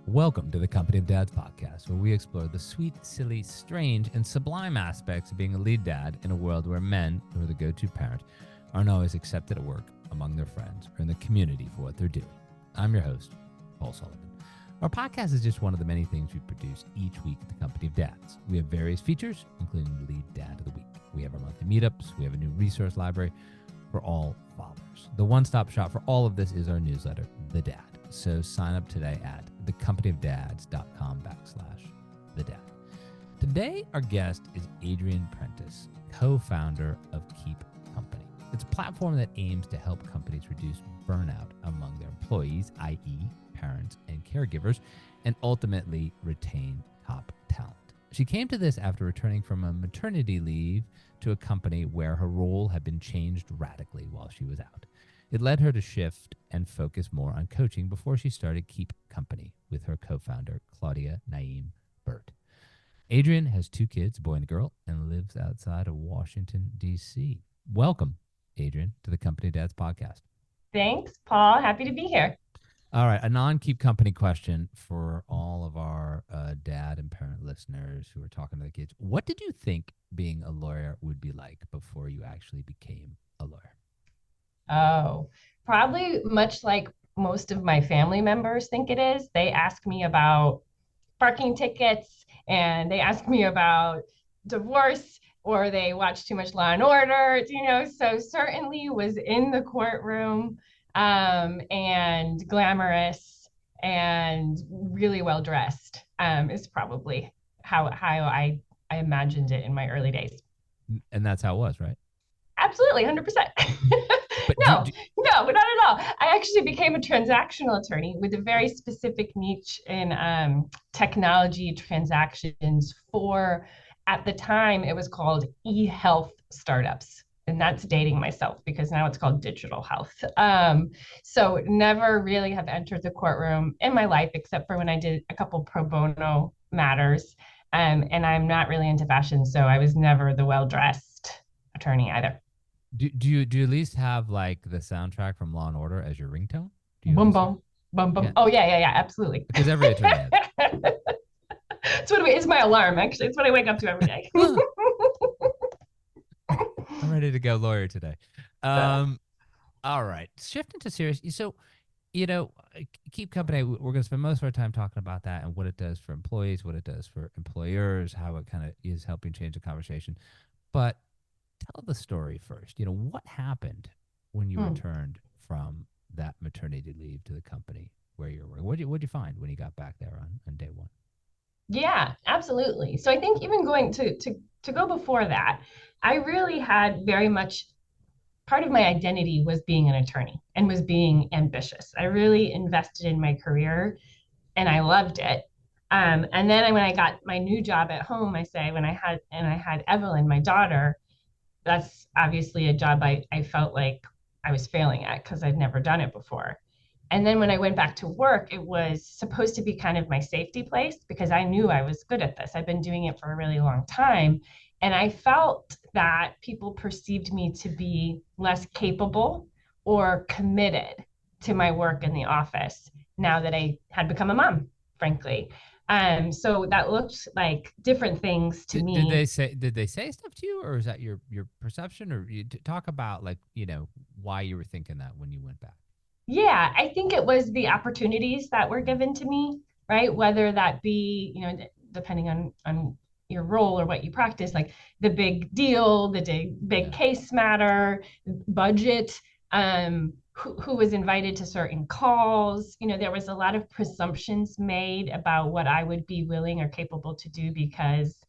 Welcome to the Company of Dads podcast, where we explore the sweet, silly, strange, and sublime aspects of being a lead dad in a world where men, who are the go-to parent, aren't always accepted at work, among their friends, or in the community for what they're doing. I'm your host, Paul Sullivan. Our podcast is just one of the many things we produce each week at the Company of Dads. We have various features, including Lead Dad of the Week. We have our monthly meetups. We have a new resource library for all fathers. The one-stop shop for all of this is our newsletter, The Dad. So sign up today at thecompanyofdads.com/thedad. Today, our guest is Adrienne Prentice, co-founder of Keep Company. It's a platform that aims to help companies reduce burnout among their employees, i.e. parents and caregivers, and ultimately retain top talent. She came to this after returning from a maternity leave to a company where her role had been changed radically while she was out. It led her to shift and focus more on coaching before she started Keep Company with her co-founder, Claudia Naeem Burt. Adrienne has 2 kids, a boy and a girl, and lives outside of Washington, D.C. Welcome, Adrienne, to the Company Dads podcast. Thanks, Paul. Happy to be here. All right, a non-Keep Company question for all of our dad and parent listeners who are talking to the kids. What did you think being a lawyer would be like before you actually became a lawyer? Oh, probably much like most of my family members think it is. They ask me about parking tickets and they ask me about divorce, or they watch too much Law and Order, so certainly was in the courtroom, and glamorous and really well dressed, is probably how I imagined it in my early days. And that's how it was, right? Absolutely, 100%. No, not at all. I actually became a transactional attorney with a very specific niche in technology transactions for, at the time, it was called e-health startups. And that's dating myself because now it's called digital health. So never really have entered the courtroom in my life, except for when I did a couple pro bono matters. And I'm not really into fashion, so I was never the well-dressed attorney either. Do you at least have like the soundtrack from Law and Order as your ringtone? Boom, boom, boom, boom. Yeah. Oh, yeah, absolutely. Because every attorney has. It's my alarm, actually. It's what I wake up to every day. I'm ready to go lawyer today. All right. Shifting to serious. So, Keep Company, we're going to spend most of our time talking about that and what it does for employees, what it does for employers, how it kind of is helping change the conversation. But tell the story first. What happened when you returned from that maternity leave to the company where you were? What'd you find when you got back there on day one? Yeah, absolutely. So I think even going to go before that, I really had very much part of my identity was being an attorney and was being ambitious. I really invested in my career and I loved it. And then when I got my new job at home, I had Evelyn, my daughter, that's obviously a job I felt like I was failing at because I'd never done it before. And then when I went back to work, it was supposed to be kind of my safety place because I knew I was good at this. I've been doing it for a really long time. And I felt that people perceived me to be less capable or committed to my work in the office now that I had become a mom, frankly. So that looked like different things to me. Did they say stuff to you, or is that your perception? Or you talk about why you were thinking that when you went back? Yeah, I think it was the opportunities that were given to me, right? Whether that be, depending on your role or what you practice, like the big deal, the big case matter, budget, who was invited to certain calls. There was a lot of presumptions made about what I would be willing or capable to do because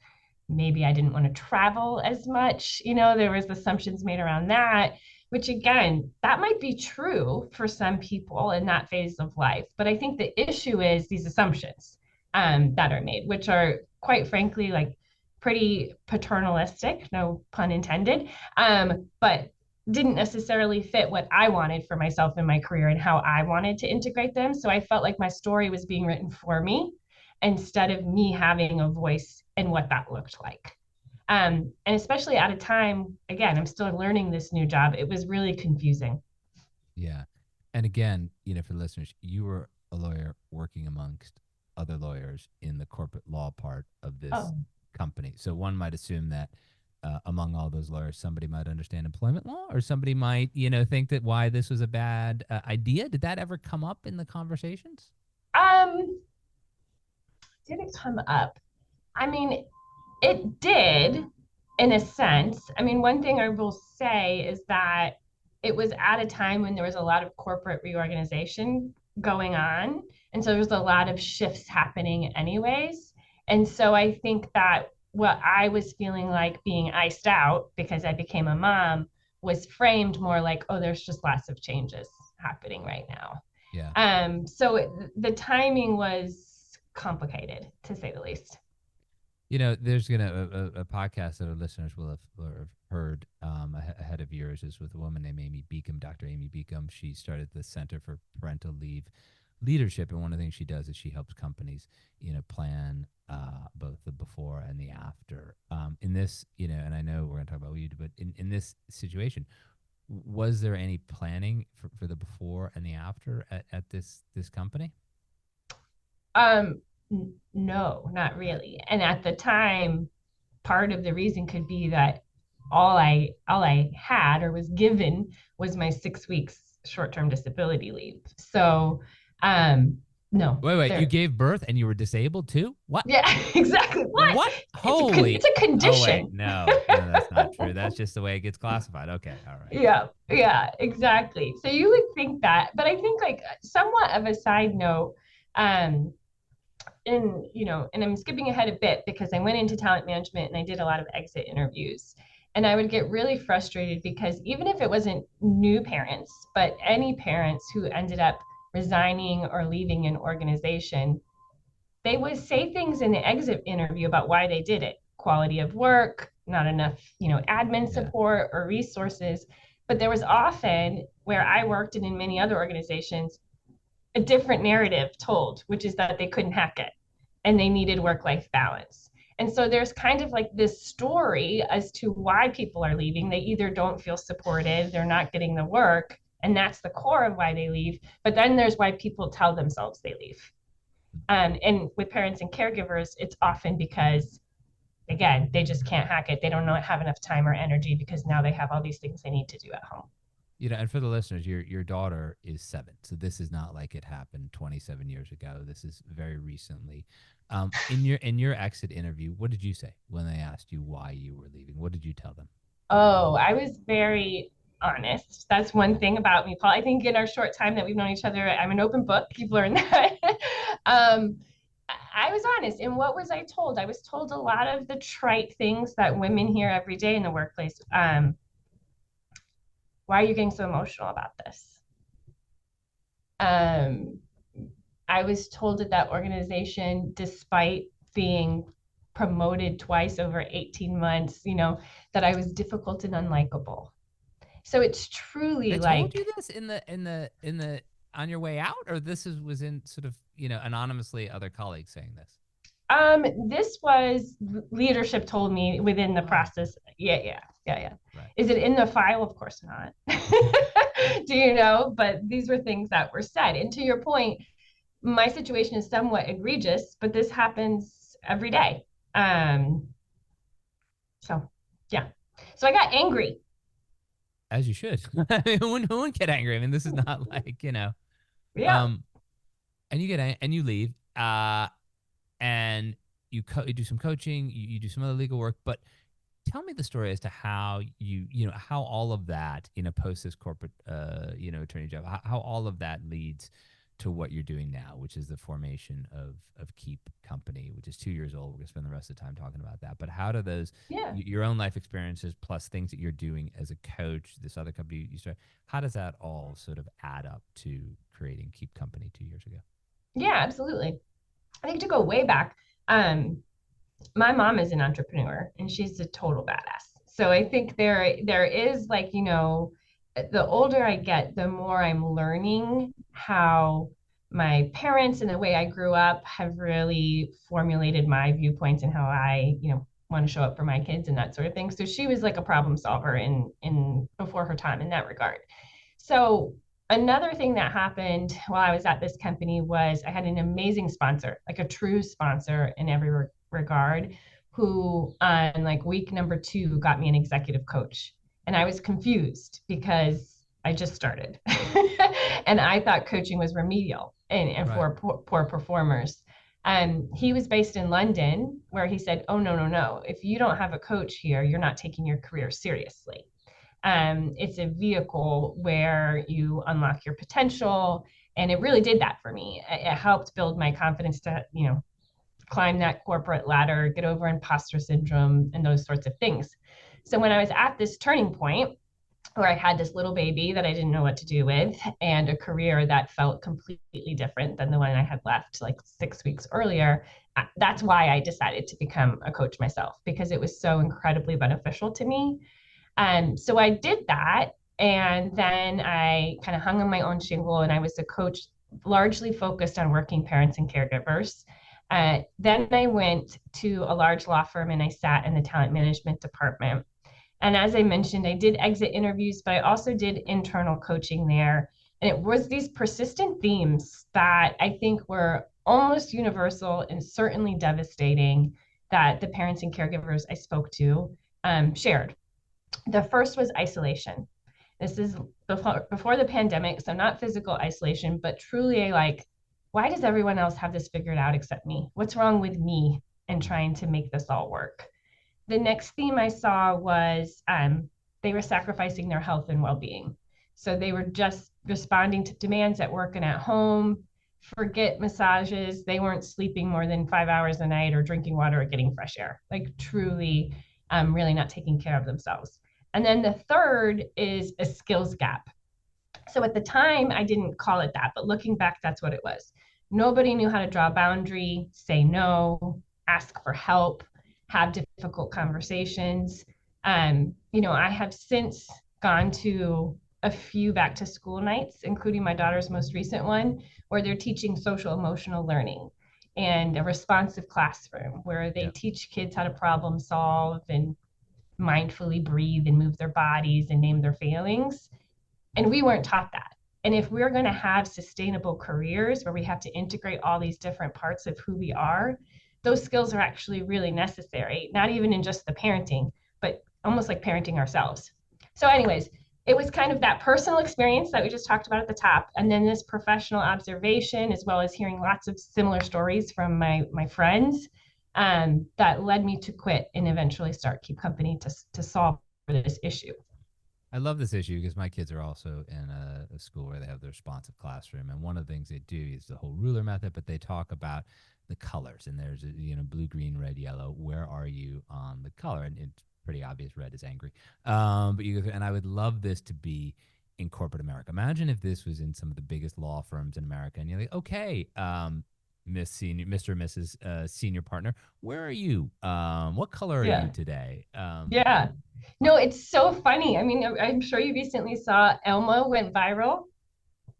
maybe I didn't want to travel as much. There was assumptions made around that, which again, that might be true for some people in that phase of life. But I think the issue is these assumptions that are made, which are quite frankly, like pretty paternalistic, no pun intended, but didn't necessarily fit what I wanted for myself in my career and how I wanted to integrate them. So I felt like my story was being written for me instead of me having a voice in what that looked like. And especially at a time, again, I'm still learning this new job. It was really confusing. Yeah. And again, for listeners, you were a lawyer working amongst other lawyers in the corporate law part of this Oh, company. So one might assume that among all those lawyers, somebody might understand employment law, or somebody might, think that why this was a bad idea. Did that ever come up in the conversations? um, did it come up? I mean, it did in a sense. I mean, one thing I will say is that it was at a time when there was a lot of corporate reorganization going on. And so there was a lot of shifts happening, anyways. And so I think that what I was feeling like being iced out because I became a mom was framed more like, oh, there's just lots of changes happening right now. Yeah. The timing was complicated, to say the least. There's a podcast that our listeners will have heard ahead of yours is with a woman named Amy Beacom, Dr. Amy Beacom. She started the Center for Parental Leave Leadership, and one of the things she does is she helps companies, plan both the before and the after. In this, and I know we're going to talk about what you do, but in this situation, was there any planning for the before and the after at this company? Um, no, not really. And at the time, part of the reason could be that all I had or was given was my 6 weeks short-term disability leave. So, no, Wait, you gave birth and you were disabled too? What? yeah, exactly. What? Holy. It's a condition. Oh, wait, no, that's not true. That's just the way it gets classified. Okay, all right. Yeah, exactly. So you would think that, but I think like somewhat of a side note, um, and I'm skipping ahead a bit because I went into talent management and I did a lot of exit interviews. And I would get really frustrated because even if it wasn't new parents, but any parents who ended up resigning or leaving an organization, they would say things in the exit interview about why they did it: quality of work, not enough, admin support or resources. But there was often, where I worked and in many other organizations, a different narrative told, which is that they couldn't hack it and they needed work-life balance. And so there's kind of like this story as to why people are leaving. They either don't feel supported, they're not getting the work, and that's the core of why they leave. But then there's why people tell themselves they leave. And with parents and caregivers, it's often because, again, they just can't hack it. They don't have enough time or energy because now they have all these things they need to do at home. And for the listeners, your daughter is 7, so this is not like it happened 27 years ago. This is very recently. In your exit interview, what did you say when they asked you why you were leaving? What did you tell them? Oh, I was very honest. That's one thing about me, Paul. I think in our short time that we've known each other, I'm an open book. You've learned that. I was honest. And what was I told? I was told a lot of the trite things that women hear every day in the workplace. Why are you getting so emotional about this? I was told at that organization, despite being promoted twice over 18 months, that I was difficult and unlikable. So it's truly they like. told you this in the on your way out, or was in sort of anonymously other colleagues saying this? This was leadership told me within the process. Yeah. Right. Is it in the file? Of course not. Do you know? But these were things that were said. And to your point, my situation is somewhat egregious, but this happens every day. So I got angry. As you should. I mean, who wouldn't get angry? I mean, this is not like, Yeah. And you get and you leave, and you do some coaching, you do some other legal work, but tell me the story as to how how all of that, post this corporate, attorney job, how all of that leads to what you're doing now, which is the formation of Keep Company, which is 2 years old. We're gonna spend the rest of the time talking about that. But how do those, your own life experiences plus things that you're doing as a coach, this other company you start, how does that all sort of add up to creating Keep Company 2 years ago? Yeah, absolutely. I think to go way back, my mom is an entrepreneur and she's a total badass. So I think there is like, the older I get, the more I'm learning how my parents and the way I grew up have really formulated my viewpoints and how I, want to show up for my kids and that sort of thing. So she was like a problem solver in before her time in that regard. So another thing that happened while I was at this company was I had an amazing sponsor, like a true sponsor in every regard, who on like week number 2 got me an executive coach. And I was confused because I just started. And I thought coaching was remedial and Right. for poor performers. He was based in London, where he said, "Oh, no, no, no. If you don't have a coach here, you're not taking your career seriously. It's a vehicle where you unlock your potential." And it really did that for me. It helped build my confidence to, climb that corporate ladder, get over imposter syndrome, and those sorts of things. So when I was at this turning point where I had this little baby that I didn't know what to do with, and a career that felt completely different than the one I had left like 6 weeks earlier, that's why I decided to become a coach myself, because it was so incredibly beneficial to me. So I did that. And then I kind of hung on my own shingle, and I was a coach largely focused on working parents and caregivers. Then I went to a large law firm and I sat in the talent management department. And as I mentioned, I did exit interviews, but I also did internal coaching there. And it was these persistent themes that I think were almost universal and certainly devastating that the parents and caregivers I spoke to shared. The first was isolation. This is before the pandemic, so not physical isolation, but truly like, why does everyone else have this figured out except me? What's wrong with me in trying to make this all work? The next theme I saw was they were sacrificing their health and well-being. So they were just responding to demands at work and at home. Forget massages. They weren't sleeping more than 5 hours a night or drinking water or getting fresh air. Like truly, really not taking care of themselves. And then the third is a skills gap. So at the time, I didn't call it that, but looking back, that's what it was. Nobody knew how to draw a boundary, say no, ask for help, have difficult conversations. I have since gone to a few back to school nights, including my daughter's most recent one, where they're teaching social emotional learning, and a responsive classroom where they teach kids how to problem solve and mindfully breathe and move their bodies and name their feelings. And we weren't taught that. And if we're going to have sustainable careers where we have to integrate all these different parts of who we are, those skills are actually really necessary, not even in just the parenting, but almost like parenting ourselves. So, anyways, it was kind of that personal experience that we just talked about at the top, and then this professional observation, as well as hearing lots of similar stories from my friends, that led me to quit and eventually start Keep Company to solve this issue. I love this issue because my kids are also in a school where they have the responsive classroom, and one of the things they do is the whole ruler method. But they talk about the colors, and there's blue, green, red, yellow. Where are you on the color? And it's pretty obvious. Red is angry. But and I would love this to be in corporate America. Imagine if this was in some of the biggest law firms in America, and you're like, okay, Miss Senior, Mr. and Mrs. Senior Partner, where are you? What color are you today? Yeah. No, it's so funny. I mean, I'm sure you recently saw Elmo went viral.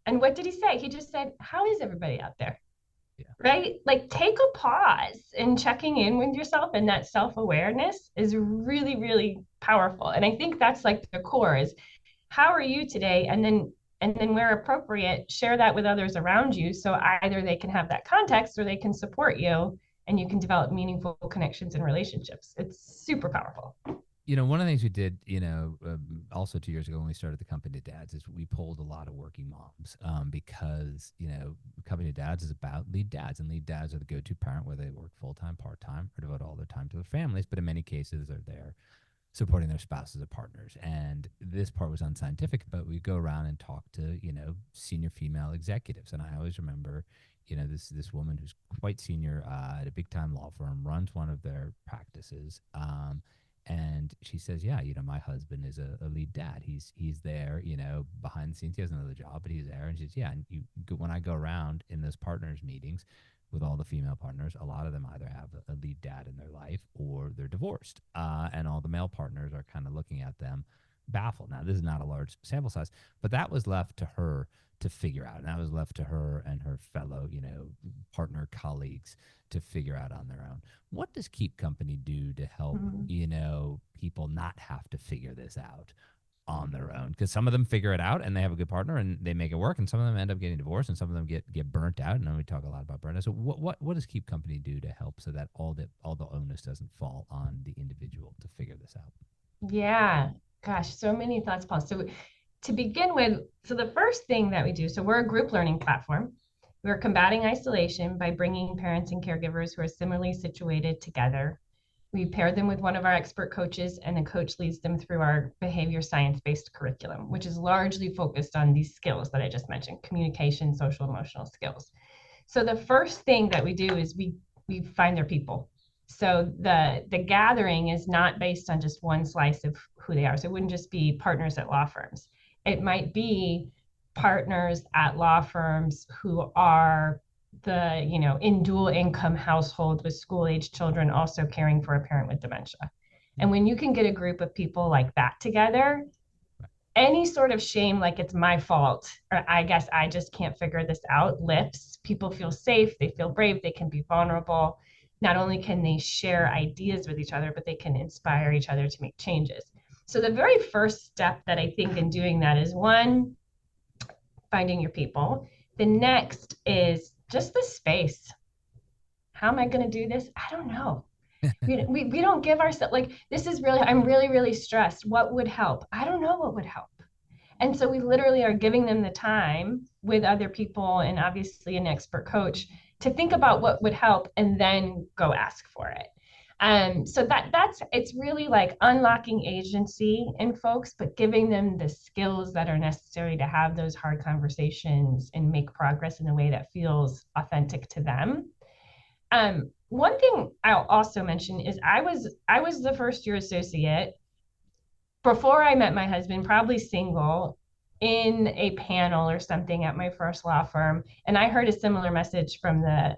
And what did he say? He just said, "How is everybody out there?" Yeah. Right? Like, take a pause and checking in with yourself, and that self-awareness is really, really powerful. And I think that's like the core is, how are you today? And then where appropriate, share that with others around you. So either they can have that context or they can support you, and you can develop meaningful connections and relationships. It's super powerful. One of the things we did, also 2 years ago when we started the Company Dads is we polled a lot of working moms because, Company Dads is about lead dads, and lead dads are the go-to parent, whether they work full-time, part-time, or devote all their time to their families. But in many cases, they're there supporting their spouses or partners. And this part was unscientific, but we go around and talk to, senior female executives. And I always remember, this woman who's quite senior at a big-time law firm, runs one of their practices. And she says, yeah, my husband is a lead dad. He's there, behind the scenes. He has another job, but he's there. And she says, yeah. And when I go around in those partners meetings with all the female partners, a lot of them either have a lead dad in their life or they're divorced. And all the male partners are kind of looking at them baffled. Now, this is not a large sample size, but that was left to her to figure out. And that was left to her and her fellow, partner colleagues to figure out on their own. What does Keep Company do to help, people not have to figure this out on their own, because some of them figure it out and they have a good partner and they make it work, and some of them end up getting divorced, and some of them get burnt out. And then we talk a lot about burnout. So what does Keep Company do to help so that all the onus doesn't fall on the individual to figure this out? Yeah, gosh, so many thoughts, Paul. So to begin with, so the first thing that we do, so we're a group learning platform. We're combating isolation by bringing parents and caregivers who are similarly situated together. We pair them with one of our expert coaches, and the coach leads them through our behavior science-based curriculum, which is largely focused on these skills that I just mentioned: communication, social, emotional skills. So the first thing that we do is we find their people. So the gathering is not based on just one slice of who they are. So it wouldn't just be partners at law firms. It might be partners at law firms who are in dual income households with school age children, also caring for a parent with dementia. And when you can get a group of people like that together, any sort of shame, like it's my fault, or I guess I just can't figure this out, lifts. People feel safe, they feel brave, they can be vulnerable. Not only can they share ideas with each other, but they can inspire each other to make changes. So the very first step that I think in doing that is, one, finding your people. The next is just the space. How am I going to do this? I don't know. We don't give ourselves, like, this is really, I'm really, really stressed. What would help? I don't know what would help. And so we literally are giving them the time with other people and obviously an expert coach to think about what would help and then go ask for it. So that's it's really like unlocking agency in folks, but giving them the skills that are necessary to have those hard conversations and make progress in a way that feels authentic to them. One thing I'll also mention is I was the first year associate before I met my husband, probably single, in a panel or something at my first law firm, and I heard a similar message from the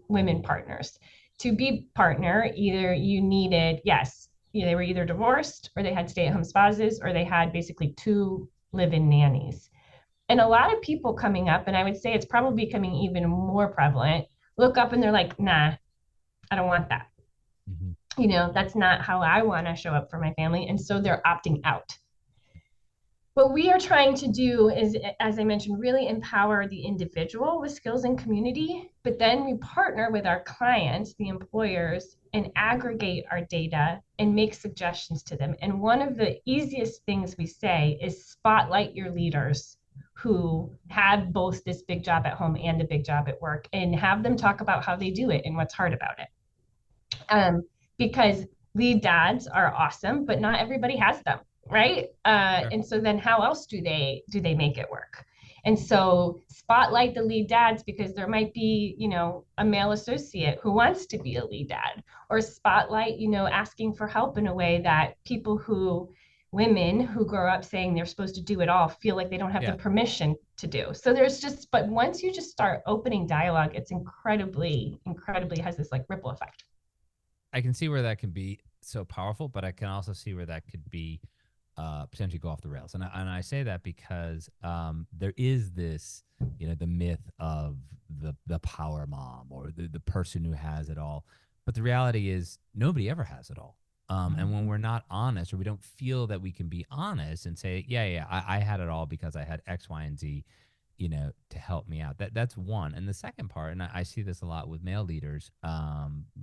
women partners. To be partner, either you needed, yes, they were either divorced or they had stay-at-home spouses or they had basically 2 live-in nannies. And a lot of people coming up, and I would say it's probably becoming even more prevalent, look up and they're like, nah, I don't want that. Mm-hmm. That's not how I want to show up for my family. And so they're opting out. What we are trying to do is, as I mentioned, really empower the individual with skills and community, but then we partner with our clients, the employers, and aggregate our data and make suggestions to them. And one of the easiest things we say is spotlight your leaders who have both this big job at home and a big job at work, and have them talk about how they do it and what's hard about it. Because lead dads are awesome, but not everybody has them. Right. Sure. And so then how else do they make it work? And so spotlight the lead dads, because there might be, a male associate who wants to be a lead dad, or spotlight, asking for help in a way that women who grow up saying they're supposed to do it all feel like they don't have the permission to do. So but once you just start opening dialogue, it's incredibly has this like ripple effect. I can see where that can be so powerful, but I can also see where that could be potentially go off the rails. And I say that because there is this, the myth of the power mom or the person who has it all. But the reality is nobody ever has it all. And when we're not honest, or we don't feel that we can be honest and say, I had it all because I had X, Y, and Z, to help me out. That's one. And the second part, and I see this a lot with male leaders,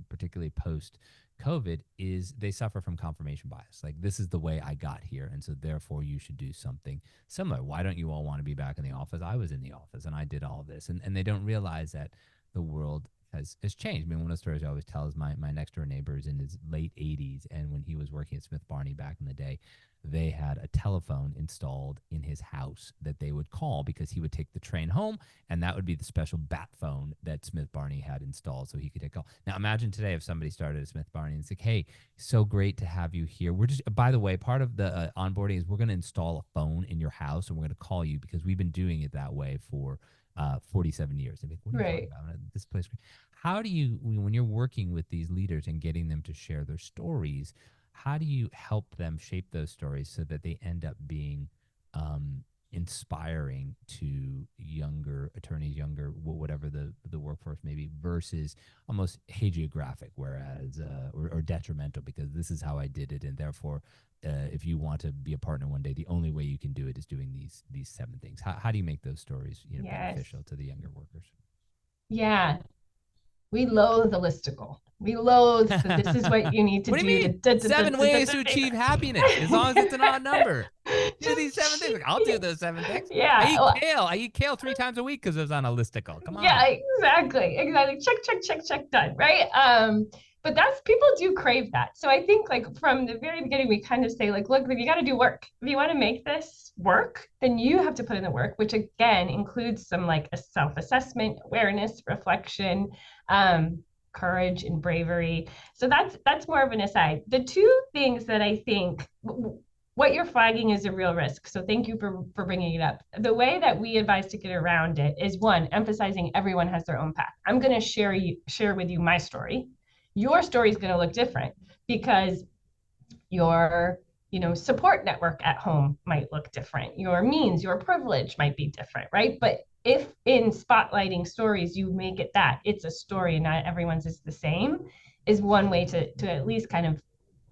particularly post-COVID, is they suffer from confirmation bias. Like, this is the way I got here, and so therefore you should do something similar. Why don't you all want to be back in the office? I was in the office and I did all this. And they don't realize that the world has changed. I mean, one of the stories I always tell is my next door neighbor is in his late 80s, and when he was working at Smith Barney back in the day, they had a telephone installed in his house that they would call because he would take the train home, and that would be the special bat phone that Smith Barney had installed so he could take a call. Now, imagine today if somebody started at Smith Barney and it's like, hey, so great to have you here. We're just, by the way, part of the onboarding is we're going to install a phone in your house, and we're going to call you because we've been doing it that way for 47 years. I mean, what are you talking about? This place. How do you, when you're working with these leaders and getting them to share their stories, how do you help them shape those stories so that they end up being inspiring to younger attorneys, younger whatever the workforce may be, versus almost hagiographic, whereas or detrimental, because this is how I did it, and therefore, if you want to be a partner one day, the only way you can do it is doing these 7 things. How do you make those stories Yes. beneficial to the younger workers? Yeah. We loathe the listicle. We loathe that this is what you need to What do you do. mean? 7 ways to achieve happiness, as long as it's an odd number. Do these 7 things. Like, I'll do those 7 things. Yeah. I eat kale 3 times a week because it was on a listicle. Come on. Yeah, exactly. Check, done. Right. But that's, people do crave that. So I think like from the very beginning, we kind of say like, look, you got to do work. If you want to make this work, then you have to put in the work, which again includes some like a self-assessment, awareness, reflection, courage and bravery. So that's more of an aside. The 2 things that I think what you're flagging is a real risk. So thank you for bringing it up. The way that we advise to get around it is, 1, emphasizing everyone has their own path. I'm going to share with you my story. Your story is going to look different because your support network at home might look different. Your means, your privilege might be different, right? But if in spotlighting stories you make it that it's a story and not everyone's is the same, is one way to at least kind of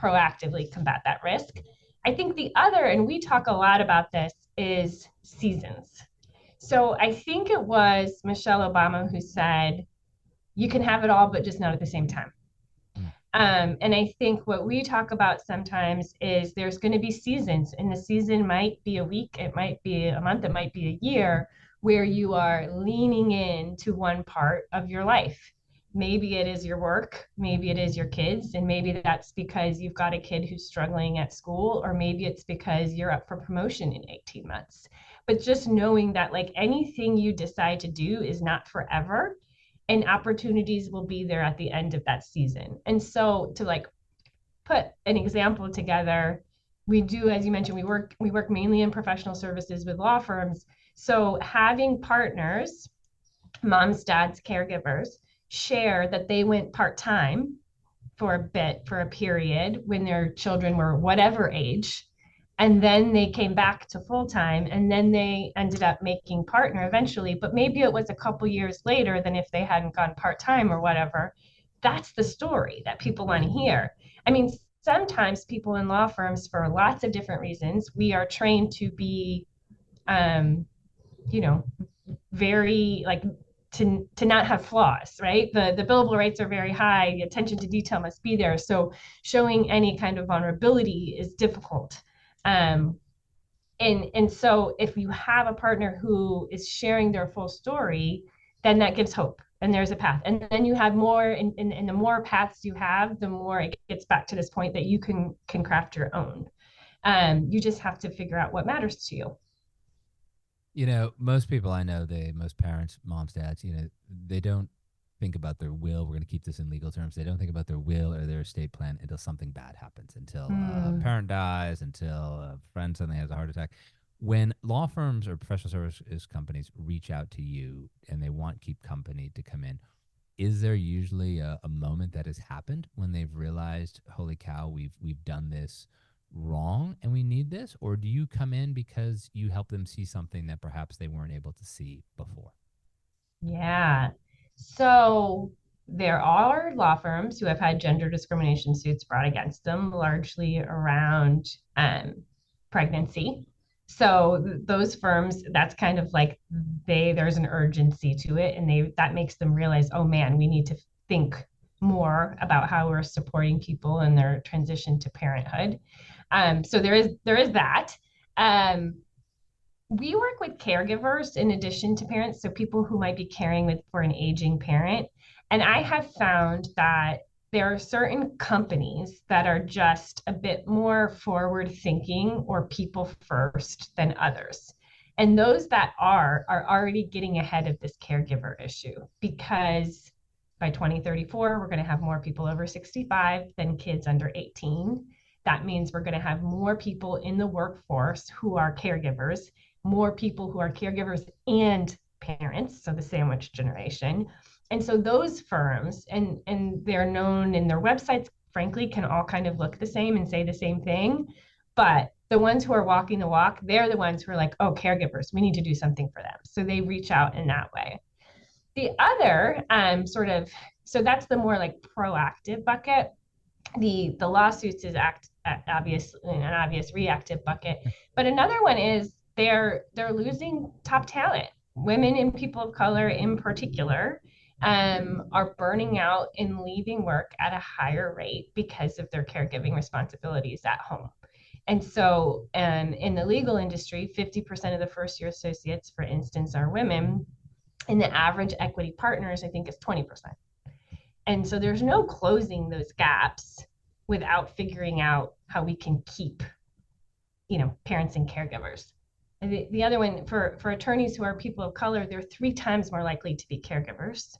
proactively combat that risk. I think the other, and we talk a lot about this, is seasons. So I think it was Michelle Obama who said, you can have it all, but just not at the same time. And I think what we talk about sometimes is there's going to be seasons, and the season might be a week, it might be a month, it might be a year, where you are leaning into one part of your life. Maybe it is your work, maybe it is your kids, and maybe that's because you've got a kid who's struggling at school, or maybe it's because you're up for promotion in 18 months. But just knowing that like anything you decide to do is not forever, and opportunities will be there at the end of that season. And so to like put an example together, we do, as you mentioned, we work mainly in professional services with law firms. So having partners, moms, dads, caregivers, share that they went part-time for a period when their children were whatever age, and then they came back to full-time, and then they ended up making partner eventually, but maybe it was a couple years later than if they hadn't gone part-time or whatever. That's the story that people want to hear. I mean, sometimes people in law firms, for lots of different reasons, we are trained to be very like to not have flaws, right? The billable rates are very high, the attention to detail must be there, so showing any kind of vulnerability is difficult. And so if you have a partner who is sharing their full story, then that gives hope, and there's a path. And then you have more, and the more paths you have, the more it gets back to this point that you can craft your own. You just have to figure out what matters to you. Most people I know, most parents, moms, dads, they don't think about their will. We're going to keep this in legal terms. They don't think about their will or their estate plan until something bad happens, until a parent dies, until a friend suddenly has a heart attack. When law firms or professional services companies reach out to you and they want Keep Company to come in, is there usually a moment that has happened when they've realized, holy cow, we've done this wrong and we need this? Or do you come in because you help them see something that perhaps they weren't able to see before? Yeah. So there are law firms who have had gender discrimination suits brought against them, largely around pregnancy. So those firms, that's kind of like there's an urgency to it, and that makes them realize, oh man, we need to think more about how we're supporting people in their transition to parenthood. So there is that. We work with caregivers in addition to parents, so people who might be caring for an aging parent. And I have found that there are certain companies that are just a bit more forward thinking or people first than others. And those that are already getting ahead of this caregiver issue, because by 2034, we're going to have more people over 65 than kids under 18. That means we're going to have more people in the workforce who are caregivers, more people who are caregivers and parents, so the sandwich generation. And so those firms, and they're known, and their websites, frankly, can all kind of look the same and say the same thing, but the ones who are walking the walk, they're the ones who are like, oh, caregivers, we need to do something for them. So they reach out in that way. The other so that's the more like proactive bucket. The lawsuits is an obvious reactive bucket. But another one is they're losing top talent. Women and people of color in particular are burning out and leaving work at a higher rate because of their caregiving responsibilities at home. And so in the legal industry, 50% of the first year associates, for instance, are women. And the average equity partners, I think, is 20%. And so there's no closing those gaps without figuring out how we can keep, parents and caregivers. And the other one, for attorneys who are people of color, they're 3 times more likely to be caregivers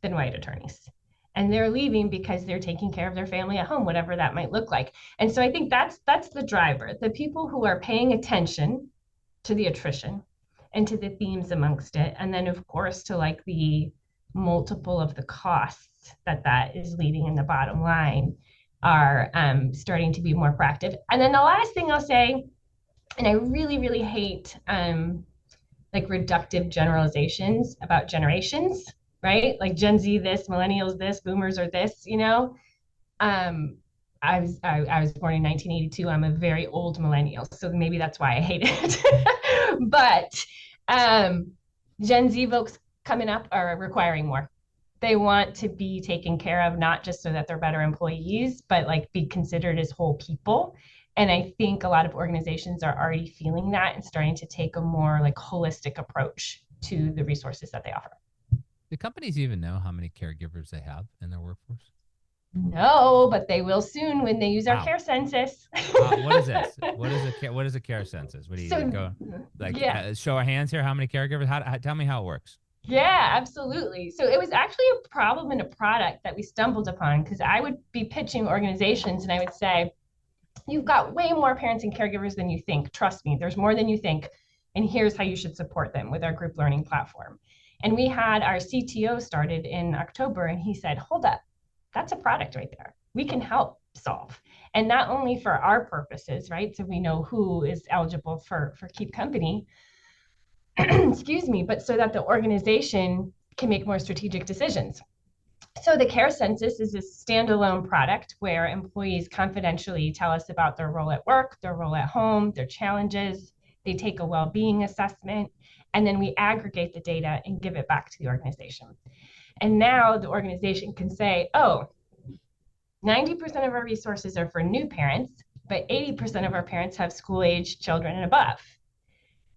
than white attorneys. And they're leaving because they're taking care of their family at home, whatever that might look like. And so I think that's the driver, the people who are paying attention to the attrition and to the themes amongst it. And then, of course, to like the multiple of the costs that is leaving in the bottom line are starting to be more proactive. And then the last thing I'll say, and I really, really hate like reductive generalizations about generations, right? Like Gen Z this, millennials this, boomers are this, I was born in 1982. I'm a very old millennial, so maybe that's why I hate it. But Gen Z folks coming up are requiring more. They want to be taken care of, not just so that they're better employees, but like be considered as whole people. And I think a lot of organizations are already feeling that and starting to take a more like holistic approach to the resources that they offer. Do companies even know how many caregivers they have in their workforce? No, but they will soon when they use our care census. What is this? What is a care census? What do you go like? Yeah. Show of hands here. How many caregivers? Tell me how it works. Yeah, absolutely. So it was actually a problem in a product that we stumbled upon, because I would be pitching organizations and I would say, you've got way more parents and caregivers than you think. Trust me, there's more than you think. And here's how you should support them with our group learning platform. And we had our CTO started in October, and he said, hold up, that's a product right there. We can help solve. And not only for our purposes, right? So we know who is eligible for Keep Company, excuse me, but so that the organization can make more strategic decisions. So the care census is a standalone product where employees confidentially tell us about their role at work, their role at home, their challenges. They take a well-being assessment, and then we aggregate the data and give it back to the organization. And now the organization can say, oh, 90% of our resources are for new parents, but 80% of our parents have school-aged children and above.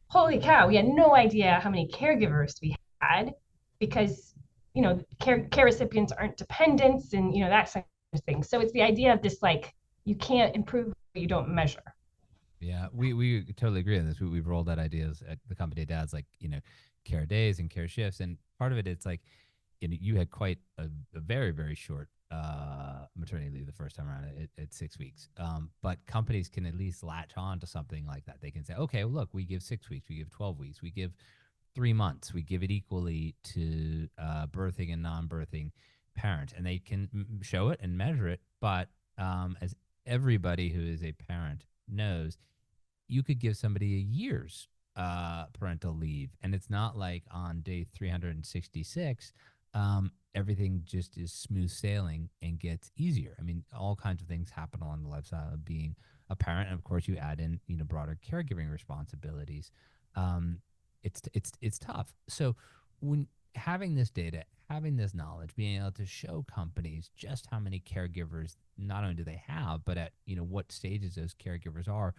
Holy cow, we had no idea how many caregivers we had, because care recipients aren't dependents and that sort of thing. So it's the idea of this, like, you can't improve what you don't measure. Yeah, we totally agree on this. We've rolled out ideas at the company dads, like care days and care shifts, and part of it, it's like you had quite a very, very short maternity leave the first time around at 6 weeks. But companies can at least latch on to something like that. They can say, okay, well, look, we give 6 weeks, we give 12 weeks, we give 3 months, we give it equally to birthing and non-birthing parents, and they can show it and measure it. But as everybody who is a parent knows, you could give somebody a year's parental leave, and it's not like on day 366 everything just is smooth sailing and gets easier. I mean, all kinds of things happen along the lifestyle of being a parent, and of course you add in broader caregiving responsibilities. It's tough. So when having this data, having this knowledge, being able to show companies just how many caregivers not only do they have, but at what stages those caregivers are,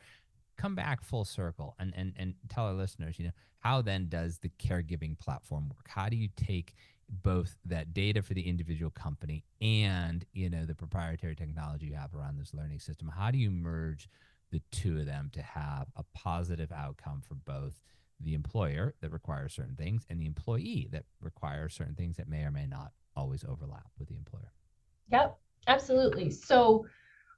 come back full circle and tell our listeners, how then does the caregiving platform work? How do you take both that data for the individual company and the proprietary technology you have around this learning system? How do you merge the two of them to have a positive outcome for both the employer that requires certain things and the employee that requires certain things that may or may not always overlap with the employer? Yep, absolutely. So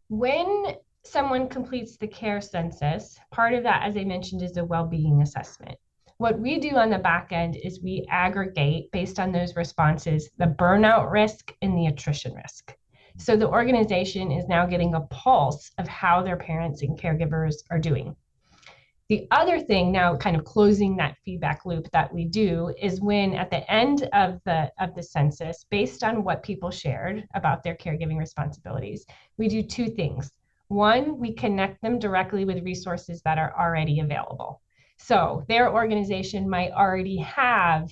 when someone completes the care census, part of that, as I mentioned, is a well-being assessment. What we do on the back end is we aggregate, based on those responses, the burnout risk and the attrition risk. So the organization is now getting a pulse of how their parents and caregivers are doing. The other thing, now kind of closing that feedback loop that we do, is when at the end of the census, based on what people shared about their caregiving responsibilities, we do two things. One, we connect them directly with resources that are already available. So their organization might already have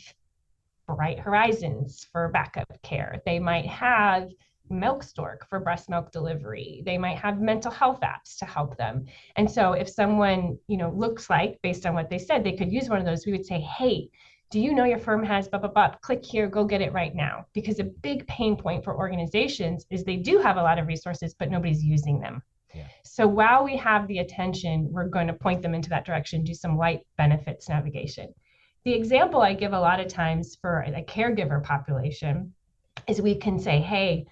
Bright Horizons for backup care. They might have Milk Stork for breast milk delivery. They might have mental health apps to help them. And so if someone, looks like, based on what they said, they could use one of those, we would say, hey, do you know your firm has blah, blah, blah? Click here, go get it right now. Because a big pain point for organizations is they do have a lot of resources, but nobody's using them. Yeah. So while we have the attention, we're going to point them into that direction, do some light benefits navigation. The example I give a lot of times for a caregiver population is we can say, hey,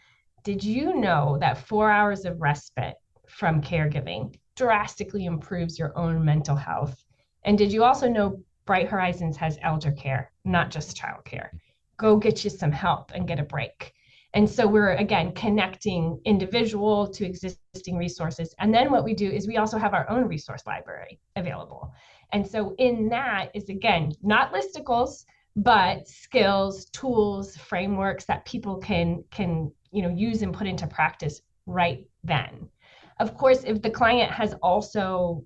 did you know that 4 hours of respite from caregiving drastically improves your own mental health? And did you also know Bright Horizons has elder care, not just child care? Go get you some help and get a break. And so we're, again, connecting individual to existing resources. And then what we do is we also have our own resource library available. And so in that is, again, not listicles, but skills, tools, frameworks that people can use and put into practice right then. Of course, if the client has also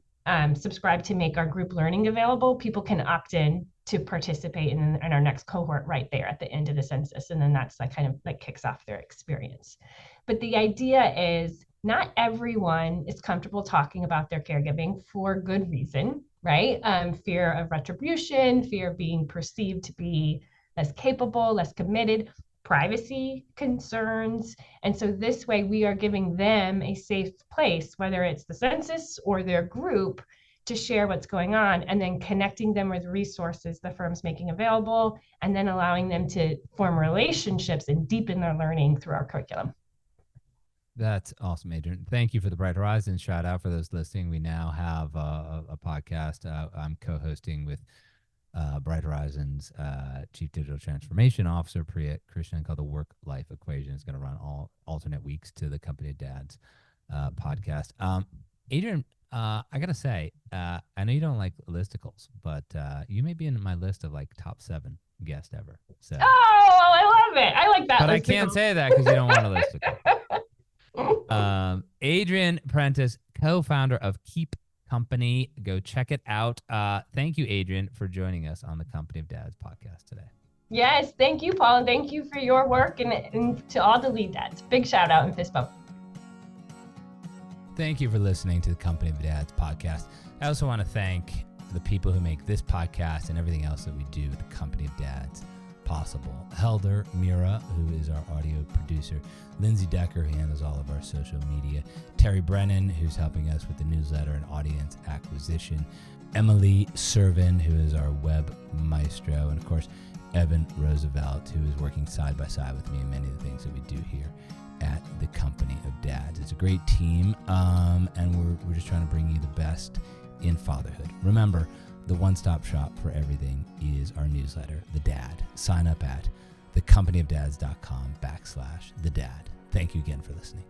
subscribed to make our group learning available, people can opt in to participate in our next cohort right there at the end of the census. And then that's like kind of like kicks off their experience. But the idea is not everyone is comfortable talking about their caregiving for good reason, right? Fear of retribution, fear of being perceived to be less capable, less committed, privacy concerns. And so this way we are giving them a safe place, whether it's the census or their group, to share what's going on, and then connecting them with resources the firm's making available, and then allowing them to form relationships and deepen their learning through our curriculum. That's awesome, Adrienne. Thank you for the Bright Horizons shout out for those listening. We now have a podcast I'm co-hosting with Bright Horizons Chief Digital Transformation Officer Priya Krishnan, called The Work-Life Equation. It's going to run all alternate weeks to the Company of Dads podcast. Adrienne, I got to say, I know you don't like listicles, but you may be in my list of like top 7 guests ever. So. Oh, I love it. I like that. But I can't say that because you don't want a listicle. Adrienne Prentice, co-founder of Keep Company. Go check it out. Thank you, Adrienne, for joining us on the Company of Dads podcast today. Yes, thank you, Paul, and thank you for your work and to all the lead dads. Big shout out and fist bump. Thank you for listening to the Company of Dads podcast. I also want to thank the people who make this podcast and everything else that we do at the Company of Dads possible. Helder Mira, who is our audio producer. Lindsay Decker, who handles all of our social media. Terry Brennan, who's helping us with the newsletter and audience acquisition. Emily Servin, who is our web maestro. And of course, Evan Roosevelt, who is working side by side with me in many of the things that we do here at the Company of Dads. It's a great team, and we're just trying to bring you the best in fatherhood. Remember, the one-stop shop for everything is our newsletter, The Dad. Sign up at thecompanyofdads.com/thedad. Thank you again for listening.